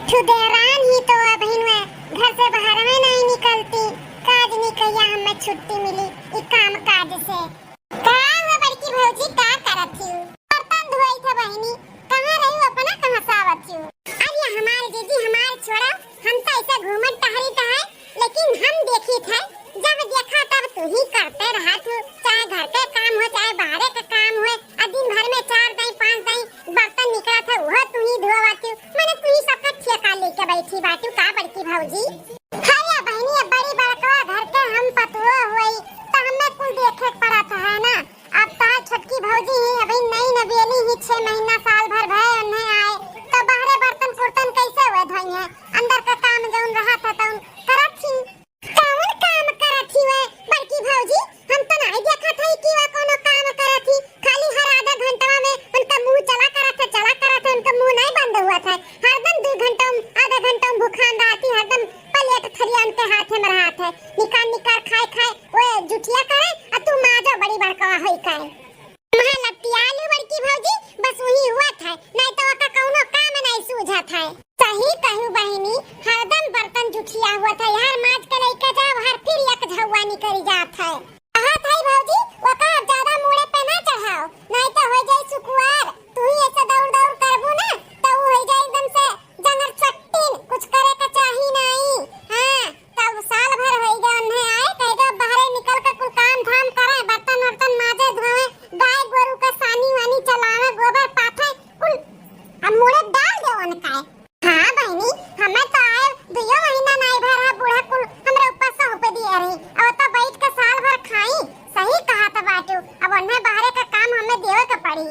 छुदेरान ही तो बहन में घर से बाहर में नहीं निकलती। काज नहीं कहिया हमें छुट्टी मिली ई काम काज से। का हुआ बड़की भौजी का करत थी? बर्तन धोई थे बहनी। कहां रही हो अपना कहां सावत थी? अरे हमारे जीजी हमारे छोड़ा हम तो ऐसे घूमत टहरी है, लेकिन हम देखी थे जब देखा तब तू ही करते रहा तू, चाहे घर के काम हो चाहे बाहर का काम हो। दिन भर में 4 दाई 5 दाई बर्तन निकला था वह तू ही धोवाती। मैंने तू ही सबका ठेका लेके बैठी बातू का बड़की भौजी? हाया बहनी अब बड़ी बड़का घर के हम पतुआ होई तो हमें कुल देखे पड़ा था है ना। अब तो छोटकी भौजी ही अभी नई नवेली ही 6 महीना साल भर भय नहीं आए तो बाहरे बर्तन कुर्तन कैसे हुए धोई है। अंदर का काम जौन रहा था तौन करत थी। कौन काम करत थी वे बड़की भौजी? हम तो नहीं देखा था कि वे कोनो काम करत थी। खाली हर आधा घंटा में उनका मुंह चला करत था उनका मुंह नहीं बंद हुआ था। हरदम 2 घंटा आधा घंटा भूखान रहती, हरदम प्लेट थरिया उनके हाथ में रहा था। निकाल खाए ओए जुठिया करे और तू माजो बड़ी बड़का होई काए महा लतियालू बड़की भौजी बस वही हुआ था, नहीं तो का कोनो काम नहीं सूझा था। सही कहू बहनी हरदम बर्तन जुठिया हुआ था यार। माज के लेके जाओ हर फिर एक झौवा निकल जात है। कहा था भौजी वो का ज्यादा मुड़े पे ना चढ़ाओ नहीं तो हो जाए सुकुआर। तू ही ऐसे दौड़ करबू ना तो वो हो जाए एकदम से जंगल चट्टीन, कुछ करे का चाही नहीं। हां तब साल भर हो गया उन्हें आए कहेगा बाहर निकल के कुल काम धाम करे, बर्तन वर्तन माजे धोए, गाय गोरु का सानी वानी चलावे, गोबर पाथे कुल अब मुड़े डाल दे उनका। हां बहनी हमें तो आए 2 महीना नहीं भरा बूढ़ा कुल हमरे ऊपर से होपे दिए रही। अब तो बैठ के साल भर खाई। सही कहा था बाटू अब उन्हें बाहर का काम हमें देवे के पड़ी।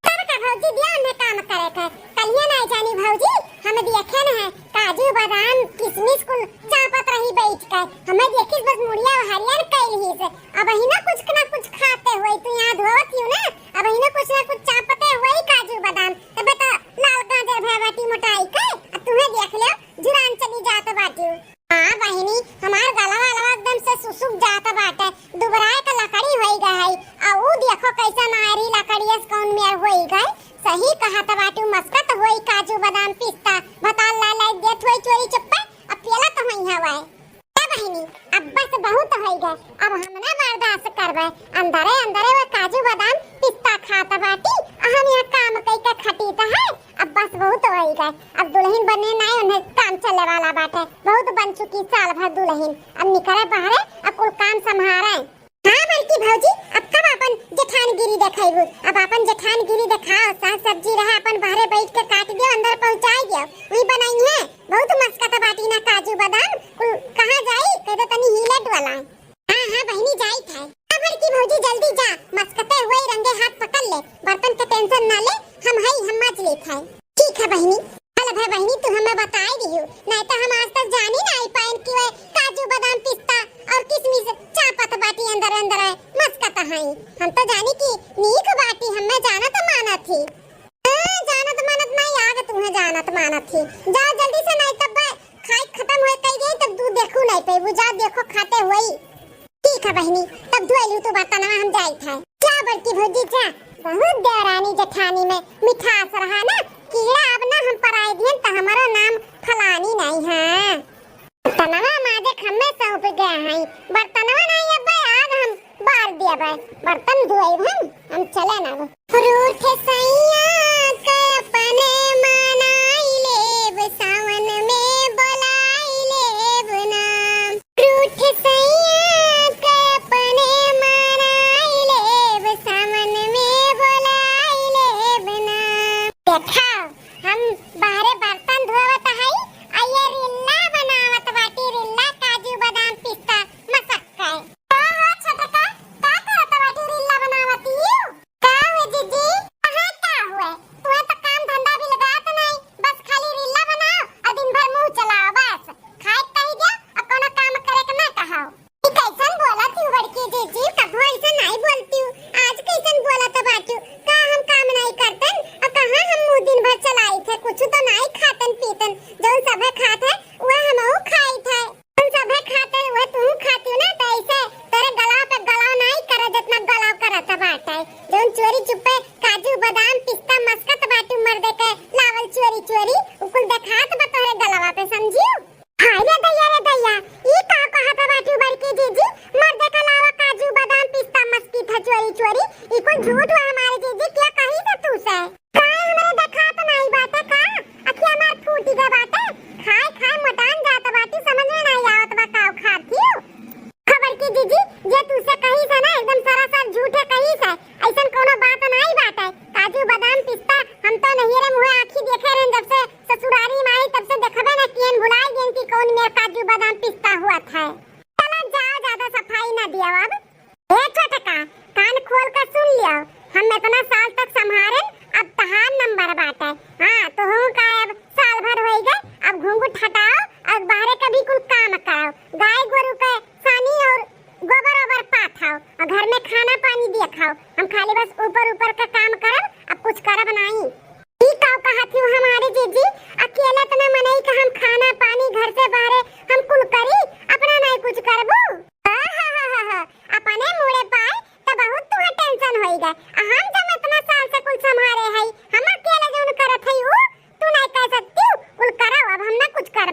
तब का भौजी दिया उन्हें काम करे थे कलिया नहीं जानी भौजी हमें देखे न है काजू बादाम किशमिश कुल चापत रही बैठ कर। हमें देखिस बस मुड़िया हरियर कैल ही से अब ही ना कुछ खाते हुए तू यहां धोत यू ना। अब ही ना कुछ चापते हुए काजू बादाम तब तो लाल गाजर भैवाटी मोटाई के तुम्हें देख लो जुरान चली जात बाटू। हां बहनी हमार गलवा एकदम से सुसुक जात बाटे, दुबराए का लकड़ी होई गई आ ऊ देखो कैसा नारी लकड़िया कौन मेर होई गई। सही कहा था बाटू मस्कत होई काजू बादाम पिस्ता बताल ला ला देत होई चोरी चप्पा अब पेला तो होई हवा है बहनी। अब बस बहुत होई गए अब हम ना बर्दाश्त करबे। अंदरे वो काजू बादाम पिस्ता खाता बाटी हम यहां काम कई का खटी त है। अब बस बहुत होई गए अब दुल्हन बने नहीं उन्हें काम चले वाला बाटे, बहुत बन चुकी साल भर दुल्हन। अब निकले बाहर अब कुल काम संभाले। हां बड़की भौजी अब कब अपन जेठानगिरी देखाइबू? अब अपन जेठानगिरी दिखाओ, साग सब्जी रहा अपन बाहर बैठ के काट दियो अंदर पहुंचाई दियो वही बनाई है। बहुत मस्का बाटी ना काजू बादाम कुल कहां जाई कह तो तनी हिलट वाला। हां बहनी जाई था बड़की भौजी जल्दी जा मस्कते हुए रंगे हाथ पकड़ ले, बर्तन का टेंशन ना ले हम माज लेत है। ठीक है बहनी। चल भाई बहनी तू हमें बताई दियो नहीं तो हम आज तक जानी नहीं पाएन कि वे काजू बादाम पिस्ता और किशमिश चापत बाटी अंदर है मस्कत है। हम तो जानी कि नीक बाटी हमें जानत मानत थी। जानत मानत नहीं आगे तुम्हें जानत मानत थी। जा जल्दी से नहीं तब खाई खत्म होए कई गई तब तू देखू नहीं पेबू जा देखो खाते हुई। ठीक है बहनी तब धोइलू तो बर्तन हम जाई था। क्या बड़की भौजी जा बहुत देवरानी जेठानी में मिठास रहा ना कीड़ा अब ना हम पराई दियन त हमारा नाम फलानी नहीं है। बर्तनवा माजे खम्मे सौंप गया है बर्तनवा नहीं अब आग हम बार दिया भाई बर्तन धोए हम चले ना रूठ सैया के अपने मनाई लेब सावन में बोलाई लेब नाम। रूठ सैया के अपने मनाई लेब सावन में बोलाई लेब नाम। देखा हम बाहरे बर्तन धोवत है आये रिल्ला बनावत बाटी रिल्ला काजू बादाम पिस्ता मसक्का हो छटका का करत बाटी रिल्ला बनावती का हुए जीजी कहां का हुए तू तो काम धंधा भी लगात नहीं बस खाली रिल्ला बनाओ और दिन भर मुंह चलाओ बस खाए कही गया और कोनो काम करे के ना कहाओ। ई कैसन बोलत हूं बड़की जीजी कबो ऐसे नहीं बोलती हूं आज कैसन बोलत बाटू का हम काम नहीं करतन और कहां हम मुंह दिन भर चलाई थे कुछ तो नहीं खातन पीतन जो सबे खात है वो हमहु खाई थे तुम सबे खाते वो तू खाती ना तो ऐसे तेरे गला पे गला नहीं करे जितना गला करत बाटे जो चोरी चुपे काजू बादाम पिस्ता मस्कत बाटू मर दे के लावल चोरी उकुल देखात बतोरे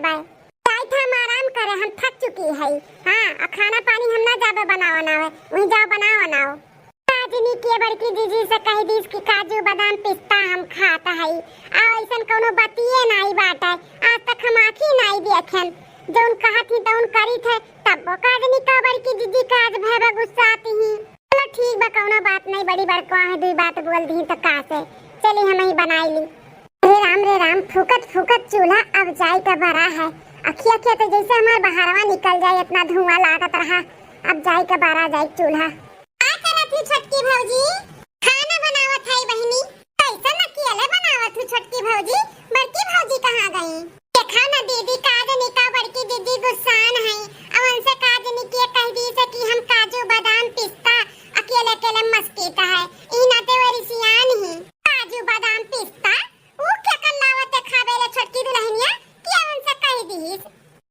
बा। जाई था हम आराम करे, हम थक चुकी है। हां और खाना पानी हम ना जाबे बनावे ना वही जाओ बनाओ। काजनी के बड़की जीजी से कह दी कि काजू बादाम पिस्ता हम खाता है आ ऐसन कोनो बतिए नहीं बाटे। आज तक हम आखी नहीं देखन जोन कहा थी तौन करी थे तब काजनी का बड़की जीजी का आज भैबा गुस्सा आती ही। चलो ठीक बा कोनो बात नहीं, बड़ी बड़को है दुई बात बोल दी तो का से चली हम ही बनाई ली। रे राम फूकत फूकत चूल्हा अब जाए का भरा है। अखिया अखिया तो जैसे हमारे बहारवा निकल जाए इतना धुआं लागत रहा। अब जाए का बारा जाए चूल्हा। क्या करत थी छोटकी भौजी? खाना बनावत है बहिनी। कैसा न कियले बनावत हूँ छोटकी भौजी? बड़की भौजी कहाँ गई? देखा ना दीदी काजनी का बड़की दीदी गुस्सान है। अब उनसे काजनी के कह दी से कि हम काजू बादाम पिस्ता अकेले अकेले मस्कीता है। ई नाते वरी सियान ही काजू बादाम पिस्ता वो क्या कल्लावत खावे रे छोटकी दुल्हनिया कि उनसे कह दी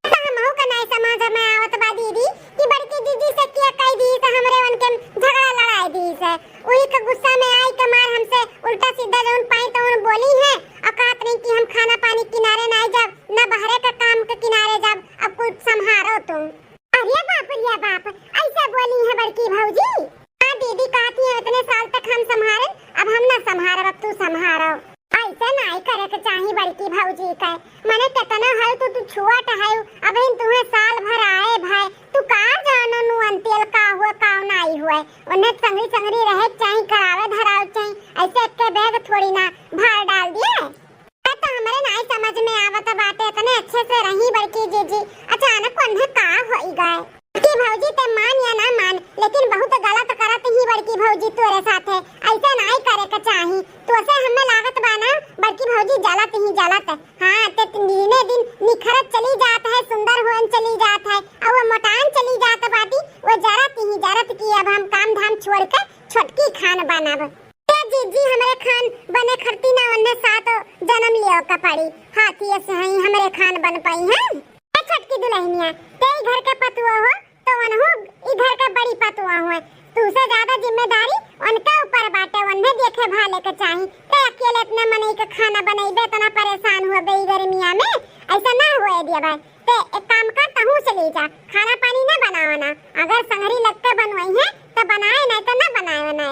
तो हमहु का नहीं समझ में आवत बा दीदी कि बड़की दीदी से क्या कह दी तो हमरे उनके झगड़ा लड़ाई दी से वही का गुस्सा में आई के मार हमसे उल्टा सीधा जोन पाई तो उन बोली है और कहत नहीं कि हम खाना पानी किनारे ना जब ना बहरे का काम के किनारे जब अब कुछ संभारो तुम। अरे बाप ऐसा बोली है बड़की भौजी? हां दीदी कहती है इतने साल तक हम संभाले अब हम ना संभारो अब तू संभारो। ऐसा नहीं करे के चाहिए बड़की भौजी का। मने कितना है तू छुआट है अब इन तुम्हें साल भर आए भाई तू का जानो नु अंतिल का हुआ का नहीं हुआ उन्हें संगरी संगरी रहे चाहिए करावे धराव चाहिए ऐसे के बैग थोड़ी ना भार डाल दिए तो हमारे नहीं समझ में आवत बातें इतने अच्छे से रही बड़की जीजी अचानक उन्हें का होई गए। बड़की भौजी ते मान या ना मान लेकिन बहुत गलत करत ही बड़की भौजी तोरे साथे ऐसा नहीं करे के चाहिए। तो से हमें लागत बाना बड़की भौजी जलत ही जलत। हां ते दिने दिन निखरत चली जात है सुंदर होन चली जात है और वो मोटान चली जात बाटी वो जरत की अब हम काम धाम छोड़ के छोटकी खान बनाब। जीजी हमारे खान बने खरती ना उन्हें साथ जन्म लियो का पड़ी हाथी से ही हमारे खान बन पाई है। छोटकी दुल्हनिया ते घर के पतुआ हो तो उन्हों इधर का बड़ी पतुआ हो तुसे ज्यादा जिम्मेदारी उनके ऊपर बाटे उन्हें देखे भाले के चाहिए। ते अकेले इतना मने के खाना बनाइबे इतना परेशान हुए बे गर्मिया में ऐसा ना हुए दिया भाई। ते एक काम कर तहु से ले जा खाना पानी ना बनावना अगर संगरी लगते बनवाई है तो बनाए नहीं तो ना बनाए ना।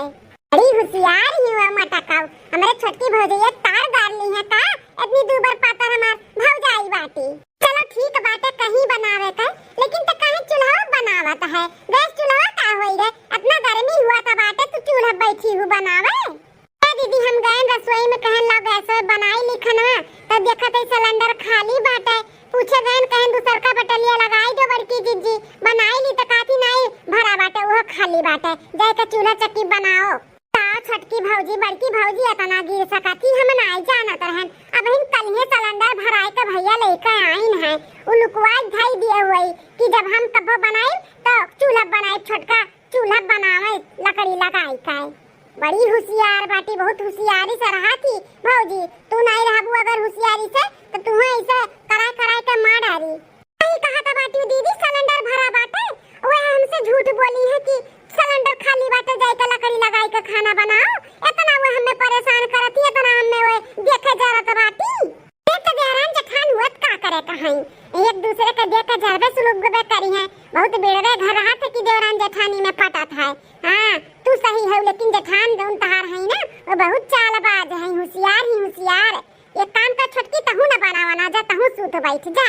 बड़ी होशियार ही हुआ मटकाऊ हमारे छोटकी भौजी एक तार गाड़ ली है का इतनी दूबर पातर हमार भौजाई बाटी। चलो ठीक बाटे कहीं बनावे का लेकिन तो कहीं चूल्हा बनावत है गैस चूल्हा का होई रे इतना गर्मी हुआ था बाटे तू चूल्हा बैठी हूँ बनावे। दीदी हम गए रसोई में कहन ला गैस बनाई लिखना तो देखा तो सिलेंडर खाली बाटे पूछे गए कहन दूसर का बटलिया लगाई दो बड़की जीजी बनाई ली तो काफी नहीं भरा बाटे वो खाली बाटे जाके चूल्हा चक्की बनाओ। छोटकी भौजी बड़की भौजी इतना गिर सकती हम नहीं जानत रहन अब इन कलिए सिलेंडर भराए के भैया लेकर आइन है उ लुकवाई धाई दिए हुए कि जब हम कब बनाए तो चूल्हा बनाए छोटका चूल्हा बनावे लकड़ी लगाई का। बड़ी होशियार बाटी बहुत होशियारी से रहा थी भौजी तू नहीं रहबू अगर होशियारी से तो तुम्हें ऐसे कराई के मार डाली। सही कहा था बाटी दीदी सिलेंडर भरा बाटे वो हमसे झूठ बोली है कि सिलेंडर खाली बाटे जाए के लकड़ी लगाई के खाना बनाओ इतना वो हमें परेशान करती है इतना हमें वो देखे जरूरत बाटी। एक तो देवरान जेठान हुत का करे कहीं एक दूसरे के देख के जरबे सुलूक गबे करी है बहुत बेड़वे घर रहा थे कि देवरान जेठानी में पटत है। हां तू सही है लेकिन जेठान दोन तहार है ना वो बहुत चालबाज है होशियार एक काम का छोटकी तहु ना बनावना जा तहु सूत बैठ जा।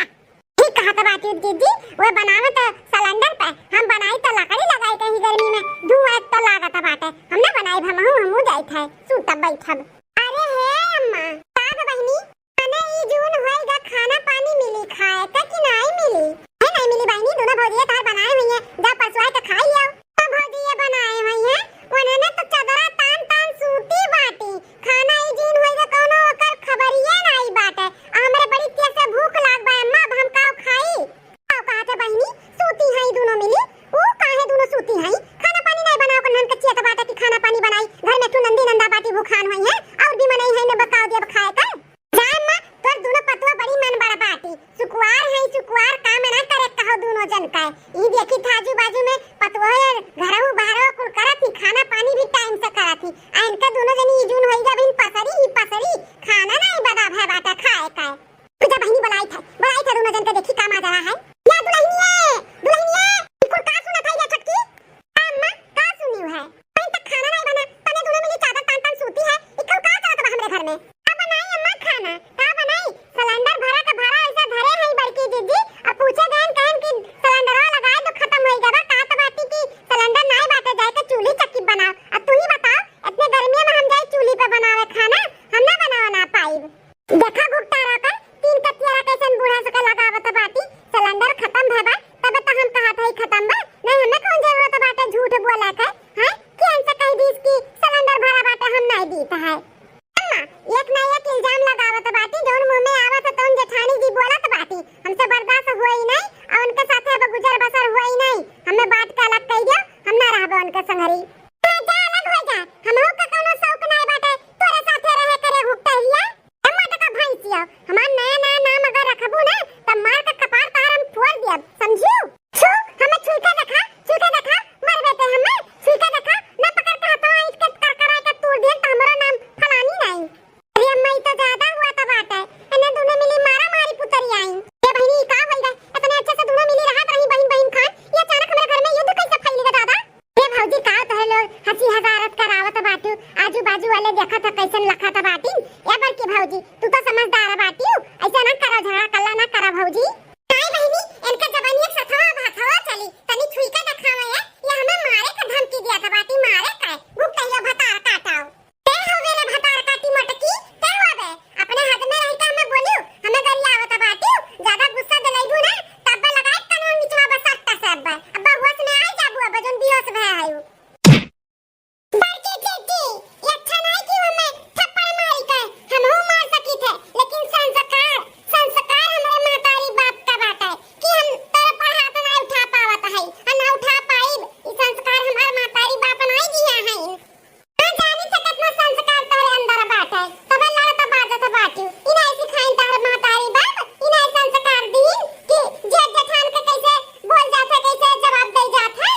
ठीक कहा था बाटी दीदी वो बनावे तो सिलेंडर पे हम बनाई तो लकड़ी लगाई कहीं गर्मी में धुआं तो लागत बाटे हम ना बनाई हमहु जाई थे सूत बैठब। अरे हे अम्मा का बहनी खाना ई जून होएगा खाना पानी मिली खाए का कि नहीं मिली है नहीं मिली बहनी दोनों भौजी तार बनाए हुई है जा परसों के खाई लियो। तो भौजी ये बनाए हुई है उन्होंने तो चदरा तान सूती बाटी खाना ई जून होएगा कोनो ओकर खबरिए नहीं बाटे हमरे बड़ी तेज से भूख लाग बा अम्मा अब हम का खाई का कहत बहनी सूती है दोनों मिली वो काहे दोनों सूती है खाना पानी नहीं बनाओ कन्हन कच्ची तो बाटा की खाना पानी बनाई घर में तू नंदी नंदा बाटी भूखान हुई है हमार नया नया नाम अगर रखबू ना तब मार का कपार तार हम फोड़ दियब, समझू? छू हमें छुई के देखा मर बेटे हमें छुई के देखा ना पकड़ के हथवा ईट के करकरा के तोड़ दिए त हमारा नाम फलानी नहीं। अरे अम्मा ई तो ज्यादा हुआ त बात है, एने दोनों मिली मारा मारी पुतरी आई। ये बहनी का होई गए इतने अच्छे से दोनों मिली रहत रही बहन बहन खान, ये अचानक हमारे घर में युद्ध कैसे फैल गया दादा? ये भौजी का तो है लोग हंसी हजारत करावत बाटू, आजू बाजू वाले देखा था कैसन लखा था बाटी। या बड़की भौजी तू तो समझदार बाटी, ऐसा ना करा झगड़ा कल्ला ना करा भौजी। नहीं बहनी इनका जवानी एक सथवा भाथवा चली तनी छुई के दिखावे है, ये हमें मारे का धमकी दिया था बाटी, मारे का भूख कहियो भतार काटाओ ते होवे रे भतार काटी मटकी ते होवे अपने हाथ में रही का हमें बोलियो हमें गरिया आवत बाटी, ज्यादा गुस्सा दिलाइबू ना तब लगाए तनो नीचवा बस सट्टा से अब्बा होश में आ जाबू अब जोन बिहोश भए आयु। बड़की चीटी ये अच्छा नहीं कि हमें थप्पड़ मारी के हम हो मार सकी थे, लेकिन संस्कार हमारे मातारी बाप का बात है कि हम तेरे पर हाथ ना उठा पावत है और ना उठा पाइब। ई संस्कार हमार मातारी बाप नहीं दिया है, ना जानी सकत ना संस्कार तोरे अंदर बात है तब लड़त बाजत बाटू। इना सिखाई तार मातारी बाप, इना संस्कार दी कि जेठ जठान के कैसे बोल जाते कैसे जवाब दे जाते।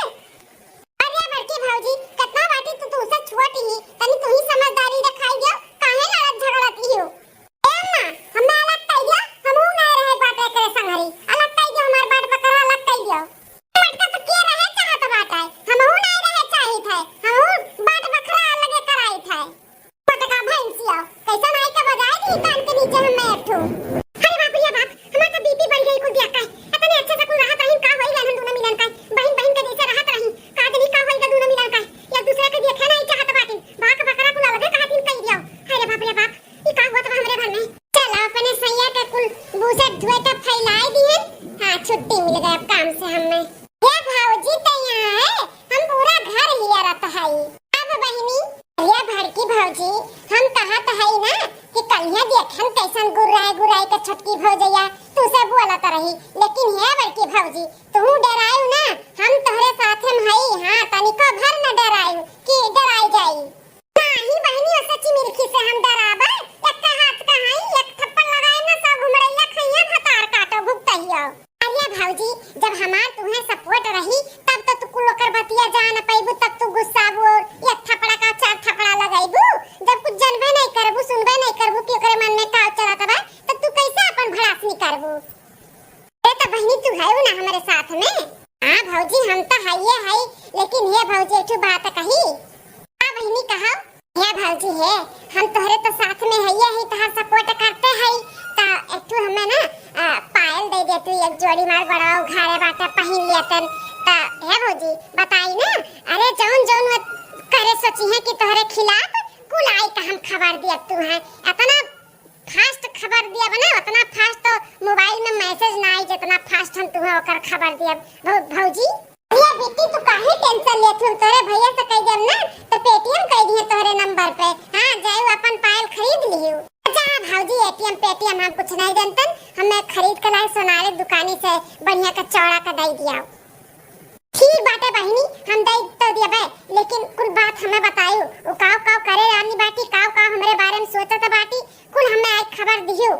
अरे बड़की भौजी कितना बाटी तू से छोटी ही तनी तू ही समझदारी दिखाई दियो, काहे लड़त झगड़ती हो? ए अम्मा हमें अलग कह दियो, हमहू नहीं रहे बाटे करे संगरी, अलग कह दियो हमार बाट पकड़ अलग कह दियो। मटका तो के रहे चाहत बाटे हमहू नहीं रहे चाहित है, हमहू बाट बखरा अलग कराई थे। मटका भैंसिया कैसा नहीं के बजाए दी कान के नीचे हमें एकठो। अरे बाप रे बाप हमार तो बीपी बढ़ गई कुल दिया का, इतने अच्छे से कुल रहत रही का होई गए हम दोनों मिलन का, बहन बहन के जैसे रहत रही का दिन का होई गए दोनों मिलन का, एक दूसरे के देखे नहीं चाहत बाटी, भाग बकरा कुल अलग कहा दिन कह दियो। अरे बाप रे बाप ई का हुआ तो हमरे घर में। चलो अपने सैया के कुल बूझे धुए के फैलाए दिए, हां छुट्टी मिल गई अब काम से हमें। ये भौजी तो यहाँ है, हम पूरा घर हिया रहता है। अब बहनी ये भड़की भौजी हम कहत है ना कि कलिया देखन कैसन गुराई के छटकी भौजैया तू से बोलत रही, लेकिन हे बड़की भौजी तू डरायु ना हम तोहरे साथे में हई, हां तनिको भर न डरायु कि डराई जाई नहीं बहनी। सच्ची मिर्खी से हम डराबा एक हाथ का हई एक थप्पड़ लगाए ना सब घुमड़ैया खैया भतार काटो भुगतहियो। अरे भौजी जब हमार तुम्हें सपोर्ट रही तब तो तू कुल ओकर बतिया जान पाइबू, तब तू गुस्साबू एक थप्पड़ा का चार थप्पड़ा लगाइबू। जब कुछ जानबे नहीं करबू सुनबे नहीं करबू कि ओकरे मन में का चलत बा तब तू कैसे अपन भड़ासनी करबू? ए तो बहनी तू है ना हमारे साथ में। हां भौजी हम तो हइए हई, लेकिन ये भौजी एक बात कही। हां बहनी कहा ये भौजी है हम तोहरे तो साथ में हइए हई तहार सपोर्ट करते हई ता एक हमें ना पायल दे दे तू एक जोड़ी मार बड़ाओ घारे बाटा पहन लेतन ता है भौजी बताई ना। अरे जौन करे सोची है कि तोहरे खिलाफ कुल आई का हम खबर दिया तू है इतना फास्ट खबर दिया बना, उतना फास्ट तो मोबाइल में मैसेज ना आई जितना फास्ट हम तुम्हें ओकर खबर दिया। भौजी ये बेटी तू काहे टेंशन लेत हो? तोरे भैया से कह देम ना तो पेटीएम कर दिए तोरे नंबर पे, हां जाओ अपन पायल खरीद लियो। अच्छा भौजी एटीएम पेटीएम हम कुछ नहीं जानतन, हमें खरीद के लाई सोनारे दुकानी से बढ़िया का चौड़ा का दे दिया। ठीक बाटे बहनी हम दे तो दिया, लेकिन कुल बात हमें बताइयो ओ काव करे रानी बाटी काव हमरे बारे में सोचत बाटी कुल हमें आज खबर दियो।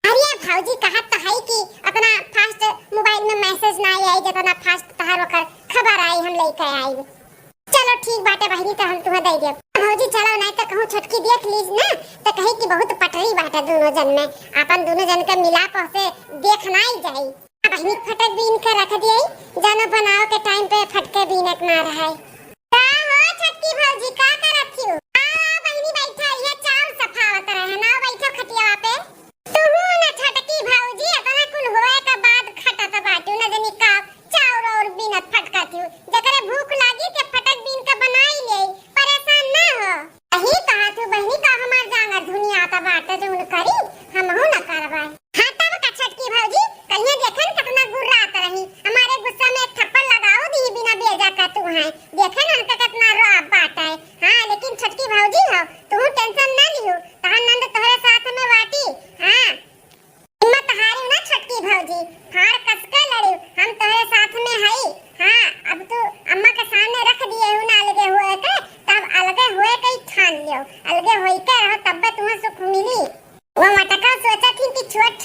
अरे भौजी कहत तो है कि अपना फास्ट मोबाइल में मैसेज ना आई जितना फास्ट तहार ओकर खबर आई हम लेके आई। चलो ठीक बाटे बहनी तो हम तुम्हें दे देब। भौजी चलो नहीं तो कहूं छटकी देख लीज ना तो कहे कि बहुत पटरी बाटे दोनों जन में, अपन दोनों जन के मिला से देखना ही जाई। बहनी फटक बीन के रख दिए जानो बनाओ के टाइम पे फटके बीनक ना रहे। का हो छटकी भौजी का करत छियो? बहनी बैठा ये चार सफावत रहे ना बैठो खटिया पे। तू ना छटकी भौजी अपना कुल होए का बाद खटत बाटू न जनी का चाउर और बीनत फटकाती जकरे भूख लागी के फटक बीन के बनाई ले, परेशान ना हो। अही कहा तू बहनी का हमार जांगा दुनिया ता बाटे जोन करी हमहु न करबा। हां तब का छटकी भौजी कहिए देखन कितना गुर्रात रही, हमारे गुस्सा में थप्पड़ लगाओ दी बिना बेजा का तू है देखन उनका कितना रोब बाटा है। हां लेकिन छटकी भौजी हो तू टेंशन ना लियो तहन नंद तोहरे साथ में बाटी। हां हिम्मत हारी ना छटकी भौजी, हार कस के लड़ी हम तोहरे साथ में हई। हां अब तू अम्मा के सामने रख दिए हो ना अलगे हुए के तब अलगे हुए के ठान लियो, अलगे होई के रहो तब तुम्हें सुख मिली। वो मटका सोचा थी कि छोट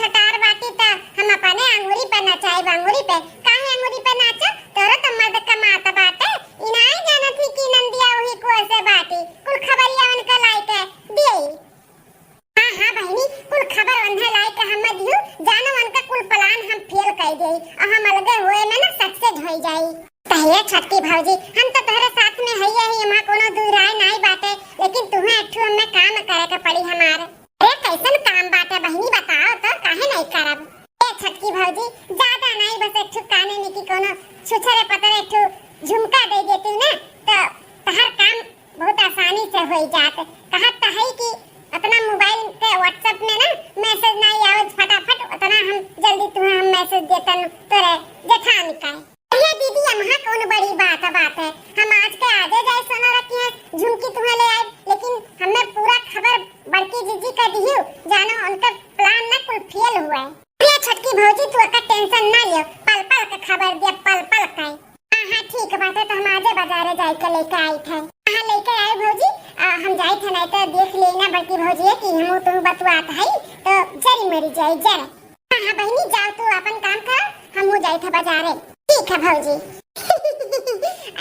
कह दे और हम अलगे होए में ना सक्सेस हो जाई। कहिए छोटकी भौजी हम तो तोहरे साथ में हइए ही, हमार कोनो दूर राय नहीं बाटे, लेकिन तुम्हें अठू हमें काम करे के पड़ी हमार। अरे कैसन काम बाटे बहनी बताओ तो, काहे नहीं करब। ए छोटकी भौजी ज्यादा नहीं, बस एक काने में की कोनो छुछरे पतरे एक झुमका दे देती ना तो हर काम बहुत आसानी से हो जात। कहत तो है कि अपना मोबाइल के व्हाट्सएप में ना मैसेज नहीं आवत फटाफट, उतना हम जल्दी तुम्हें हम मैसेज देतन तोरे जेठानी का। ये दीदी यहाँ कौन बड़ी बात है, हम आज के आजे जाए सोना रखी है झुमकी तुम्हें ले आए, लेकिन हमें पूरा खबर बड़की जीजी का दियो, जानो उनका प्लान ना कुल फेल हुआ है। ये छोटकी भौजी तू का टेंशन ना लियो, पल पल का खबर दे पल पल का। हां ठीक बात है, तो हम आजे बाजार जाए के लेके आई थे। हां लेके आए भौजी, हम जाए थे नहीं तो देख लेना बड़की भौजी कि हम तुम बतवात है तो जरी मरी जाए जरा। हां बहनी जाओ तू अपन काम कर, हम हो जाए थे बाजारे। ठीक है भौजी।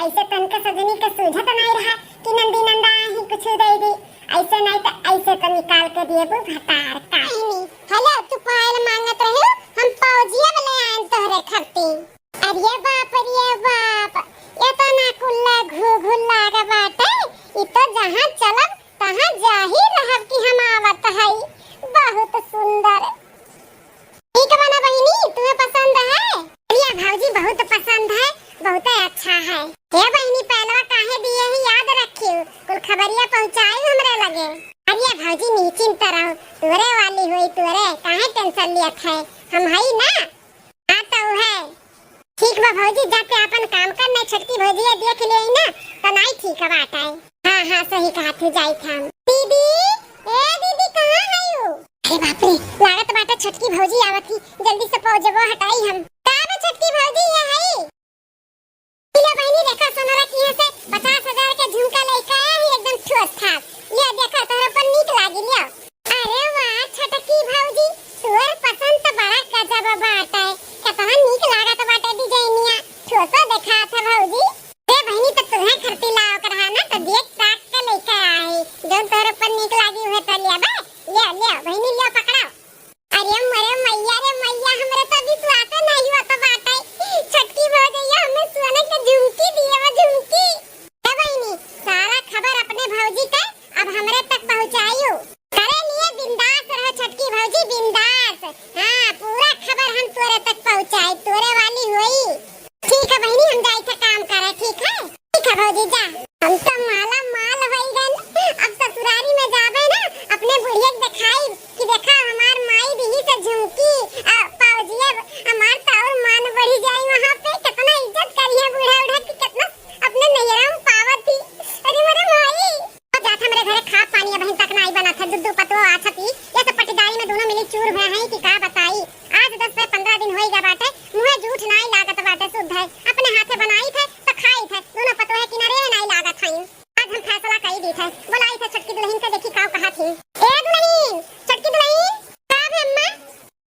ऐसे तन के सजनी के सूझत नहीं रहा कि नंदी नंदा ही कुछ दे दी, ऐसे नहीं तो ऐसे तो निकाल के दिए बु भतार का। हेलो तू पायल मांगत रहे, हम फौजिया वाले आए तोहरे खत्ती। अरे बाप ये तो ना कुल्ला घुघुल्ला का बात है, ये तो जहां चलब तहां जा ही रहब कि हम आवत है। बहुत सुंदर, ठीक बना बहनी, तुम्हें पसंद है? अरे भौजी बहुत पसंद है, बहुत अच्छा है। ये बहनी पहलवा काहे दिए ही याद रखियो, कुल खबरिया पहुंचाई हमरे लगे। अरे भौजी निश्चिंत रहो, तोरे वाली हुई तोरे, काहे टेंशन लियत है, हम हई ना। हां तो है ठीक बा भौजी, जाते अपन काम करने छोटकी भौजी देख ले ना तो नहीं ठीक बात है। हां सही कहा तू जाई था। दीदी ए दीदी कहां है यू? अरे बाप रे लागत बाटे छोटकी भौजी आवत ही, जल्दी से पौजगो हटाई हम। का बा छोटकी भौजी ये है? ले बहनी देखा सोनारा की से 50,000 के झुमका लेके आया है एकदम ठोस ठास, ये देखा तोरे पर नीक लागी लिया। अरे वाह छोटकी भौजी तोर पसंद तो बड़ा गजब बात है, कितना नीक लागत बाटे डिजाइनिया, ठोसा देखा था भौजी। ए बहनी तो तुम्हें खर्ती लाओ कर है ना तो देख ताक के लेके आई, जो तोरे पर नीक लागी है तो लिया बे, ले बहनी ले पकड़ो। अरे मरे मैया रे मैया, हमरे तो विश्वास नहीं होता बात है, छोटकी भौजी हमें सोने के झुमकी दिए, वो झुमकी। ए बहनी सारा खबर अपने भौजी का अब हमरे तक पहुंचाइयो, करे लिए बिंदास रहो छोटकी भौजी बिंदास। हां पूरा खबर हम तोरे तक पहुंचाई, तोरे वाली हुई। ठीक है बहनी हम जाई थे काम करे, ठीक है भौजी जा। हम तो माला माल होई गन, अब ससुरारी में जाबे ना अपने बुढ़िया के दिखाई कि देखा हमार माई दी से झुमकी पावजिए, हमार तो और मान बढ़ी जाई, वहां पे कितना इज्जत करिए बूढ़ा उढ़ा की, कितना अपने नैहरा में पावत थी। अरे मेरे माई अब जाता मेरे घरे खा पानी बहन तक नहीं बना था, दुद्दू पतो आछा थी, ये सब पटीदारी में दोनों मिली चूर भय हैं कि का बताई। आज 10 से 15 दिन होई गा बाटे, मुंह झूठ नहीं लागत बाटे, शुद्ध है, अपने हाथे बनाई थे तो खाई थे, दोनों पतो है किनारे नहीं लागत हई। आज हम फैसला कई दी थे, बुलाई थे छोटकी दुल्हन के, देखी का कहा थी। ए दुल्हन छोटकी दुल्हन का है अम्मा,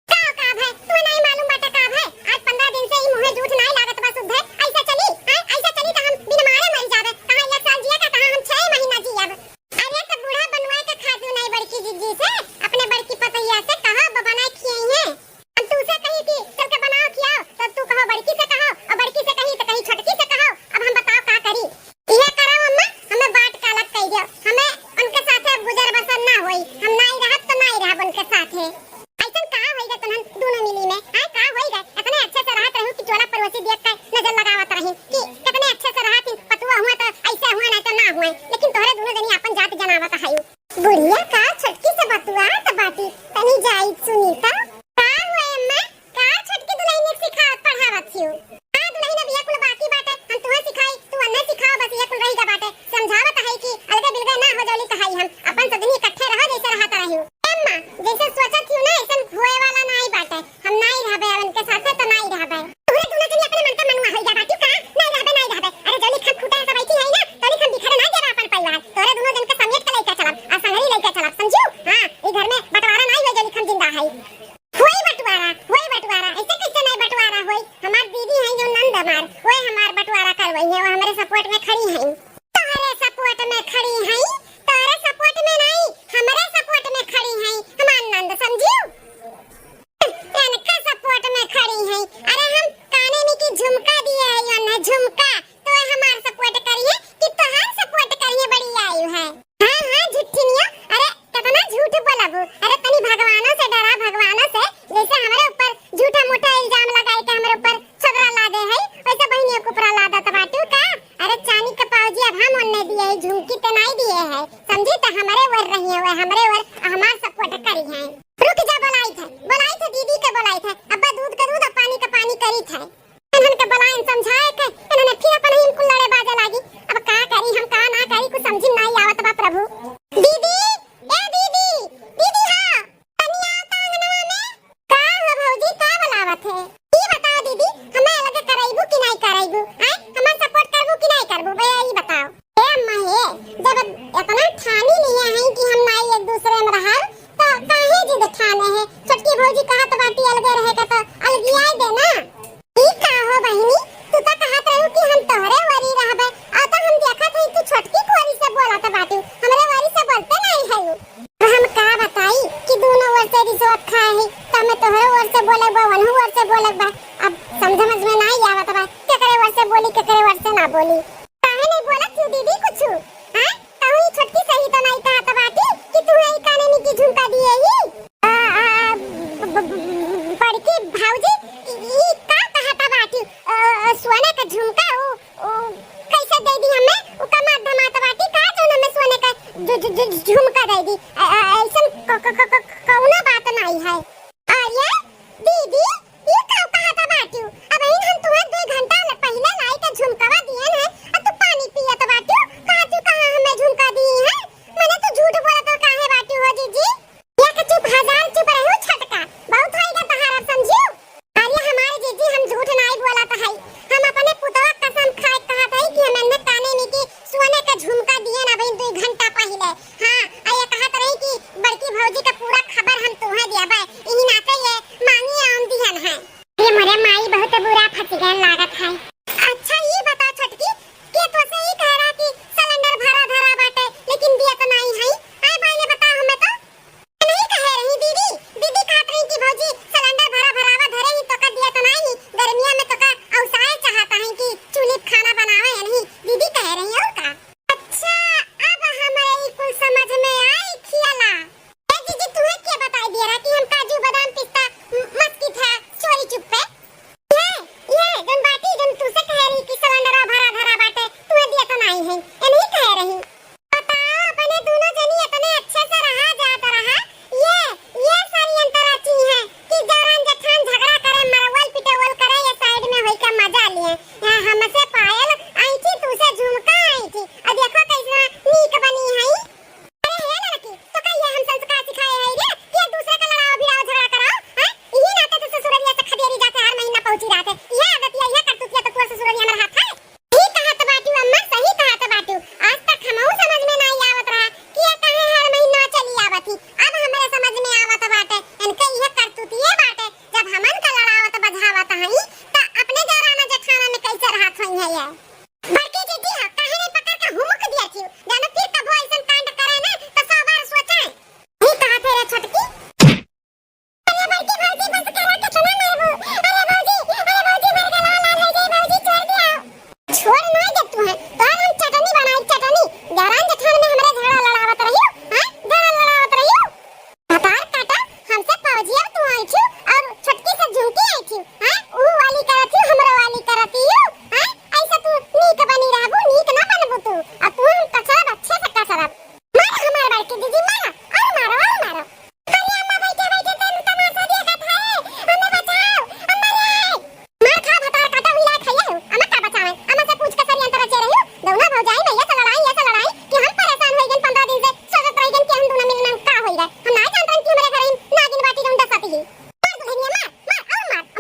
का है तुम्हें नहीं मालूम बाटे का है, आज 15 दिन से ही मुंह झूठ नहीं लागत बा, शुद्ध है। ऐसा चली हां ऐसा चली तो हम बिन मारे मर जावे, कहां एक साल जिया का, कहां हम 6 महीना जियब। अरे तो बूढ़ा बनवाए के खातू नहीं बड़की जीजी से, अपने बड़की पतैया से कहो बनाए खियाई है, हम तू से कही कि चल के बनाओ खियाओ, तब तू कहो बड़की से कहो, और बड़की से कही तो कहीं छोटकी से कहो। अब हम बताओ का करी, ये करो अम्मा, हमें बाट कालत कह दियो, हमें उनके साथे गुजर बसर ना होई, हम नहीं रहत तो नहीं रहब उनके साथे। ऐसन का होई गे तुमन दोनों मिली में, हां का होई गे, इतने अच्छे से रहत रहू कि चोला पड़ोसी देख के नजर लगावत रही कि कितने अच्छे से रहत, पतुआ हुआ तो ऐसे हुआ नहीं तो ना हुआ, लेकिन तोहरे दोनों जनी अपन जात जनावत हयू। बुढ़िया का छोटकी से बतुआ तो बाटी तनी जाई सुनीता का हुआ अम्मा, का छोटकी दुल्हन ने सिखावत पढ़ावत छियो। हां दुल्हन अब ये कुल बाकी बाटे, हम तुम्हें सिखाई तू अन्ना सिखाओ, बस ये कुल रही गा बाटे, समझावत है कि अलगे बिलगे ना हो जाली तो हई, हम अपन सदनी इकट्ठे रहो जैसे रहत रहियो। अम्मा जैसे सोचत छियो ना ऐसन होए वाला नहीं बाटे, हम नहीं रहबे उनके साथे तो नहीं रहबे, तोरे दोनों जनी अपने मन का मनवा होई जा बाटी, का नहीं रहबे। अरे जल्दी खन फूटा सब बैठी है ना, तोनी खन बिखरे ना देबा अपन परिवार, तोरे दोनों जन के समेट के लेके चलब, आ संगरी लेके चलब, समझू। हां ई घर में बंटवारा नहीं हो, जल्दी खन जिंदा है, होई बंटवारा ऐसे कैसे नहीं बंटवारा होई, हमार दीदी है जो नंद हमार, ओए हमार बंटवारा करवई है, वो हमारे सपोर्ट में खड़ी है, तोरे सपोर्ट में खड़ी है, तोरे सपोर्ट में नहीं हमारे सपोर्ट में खड़ी है, हमार नंद समझू, इनके सपोर्ट में खड़ी है। वरी था इन्हन के बलाइन समझाए के इन्होंने फिर अपन ही इनको लड़े बाजे लागी। अब का करी हम का ना करी कुछ समझ नहीं आवत बा प्रभु। दीदी ए दीदी दीदी हां तनी आओ तांगनवा में। का हो भौजी का बुलावत है ई बताओ दीदी हमें लगे कराइबू कि नहीं कराइबू हैं हमें सपोर्ट करबू कि नहीं करबू भैया ई बताओ। ए अम्मा हे जब इतना ठानी नहीं है कि हम नहीं एक दूसरे में रहा तो काहे जिद ठाने है। छोटकी भौजी कहत बाटी अलगे रहे का तो अलगियाई दे ना। ई का हो बहिनी तू तो कहत रहू कि हम तोहरे वरी रहबे आ तो हम देखत हई तू छोटकी कोरी से बोलत बाटी हमरे वरी से बोलते नहीं है। तो हम का बताई कि दोनों ओर से रिश्वत खाए है तो मैं तोहरे ओर से बोले बा वनहु ओर से बोले बा। अब समझ में नहीं आवत बा केकरे ओर से बोली केकरे ओर से ना बोली। काहे नहीं बोलत तू दीदी कुछ हां कहू ई छोटकी सही तो नहीं कहत बाटी कि तू ई काने नी की झुमका दिए ही बड़की भौजी ई का कहत बाटी सोने का झुमका ओ कैसे दे दी हमें ओ कमा धमात बाटी का जो हमें सोने का झुमका दे दी ऐसन कौनो बात नहीं है। और ये दीदी ई का कहत बाटी अब इन हम तुम्हें 2 घंटा पहले लाई का झुमकावा दिए है और तू पानी पियत बाटी कहां हमें झुमका दी है। मैंने तो झूठ बोला तो काहे बाटी हो जीजी या के चुप हजार चुप रहो छटका बहुत होइगा तहारा समझियो। अरे हमारे जीजी हम झूठ नहीं बोला तो है हम अपने पुतवा कसम खाए कहत है कि हमने काने में की सोने का झुमका दिए ना भाई 2 घंटा पहले। हां आया कहत रही कि बड़की भौजी का पूरा खबर हम तुम्हें देबे इही नाते ये मांगी आम दिहन है। ये मोरे माई बहुत बुरा फंस गए लागत है। अच्छा ये बता छोटकी के तो से ही कह रहा कि सिलेंडर भरा धरा बाटे लेकिन दिया तो नहीं है। आए भाई ने बता हमें तो नहीं कह रही दीदी दीदी कहत रही कि भौजी सिलेंडर भरा भरावा धरे ही तो का दिया तो नहीं गर्मिया में तो का औसाए चाहता है कि चूल्हे खाना बनावे नहीं दीदी कह रही और का। अच्छा अब हमारे कुल समझ में आई खियाला। ए दीदी तुम्हें क्या बताई दिया रहा कि हम काजू बादाम पिस्ता मस्की था चोरी चुप पे ये जन बाटी जन तू से कह रही कि सिलेंडर भरा धरा बाटे तुम्हें दिया तो नहीं है ये नहीं कह रही। बताओ अपने दोनों जनी इतने अच्छे से रहा जाता रहा ये सारी अंतराची है कि जरान जठान झगड़ा करे मरवल पिटवल करे ये साइड में होई का मजा लिए यहां हमसे पायल आई थी तू से झुमका आई थी अब देखो कैसा नीक बनी है। अरे हे लड़की तो कहिए हम संस्कार सिखाए है रे कि एक दूसरे का लड़ाओ भिड़ाओ झगड़ा कराओ हैं यही नाते तो ससुरलिया से खदेरी जाते हर महीना पहुंची जाते ये आदत ये करतूतिया तो तोर ससुरलिया में हाथ है। ठीक कहत बाटू अम्मा सही कहत बाटू आज तक हमहु समझ में नहीं आवत रहा कि ये काहे हर महीना चली आवत ही अब हमरे समझ में आवत बाटे इनके ये करतूतिए बाटे जब हमन का लड़ावत बझावत हई त अपने जराना जेठाना में कैसे रहत हई है ये बड़की दीदी हा काहे नहीं पकड़ के हुमुक दिया थी जानो फिर कब ऐसन कांड करे ना तो 100 बार सोचे ही कहा तेरे छोटकी। अरे बड़की भौजी बस करा के तना मारबू अरे भौजी मेरे गला लाल हो गई भौजी छोड़ दिया छोड़ नहीं दे तू है तो हम चटनी बनाई चटनी जरान जेठान में हमरे झगड़ा लड़ावत रहियो हां झगड़ा लड़ावत रहियो बतार काटा हमसे फौजी अब तू आई थी और छोटकी से झुमकी आई थी हां ऊ वाली करती हमरो वाली करती हां ऐसा तू नीक बनी रहबू नीक ना बनबू तू अब तू हम कचरा अच्छे से कचरा मार हमार बड़की दीदी मार और मारो अरे अम्मा बैठे बैठे तेन तमाशा देखत है हमें बचाओ अम्मा रे मार खा भतार काटा हुई लाए खइया अम्मा का बचावे अम्मा से पूछ के सरी अंतर चे रही दोनों भौजाई भैया से लड़ाई कि हम परेशान हो गए 15 दिन से सोचत रह गए कि हम दोनों मिलना का होई गए हम ना जानत कि हमारे घर नागिन बाटी जौन दसाती है मार दुल्हनिया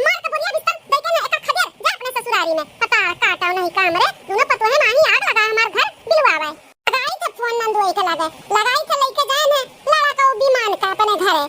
मार के बोलिया बिस्तर देके ना एक खदेर जा अपने ससुरारी में पता काटा नहीं का हमरे दोनों पतोहे माही आग लगा हमार घर बिलवावे लगाई के फोन नंदोई के लगाई के लेके जाए ना लड़ा का बीमान का अपने घरे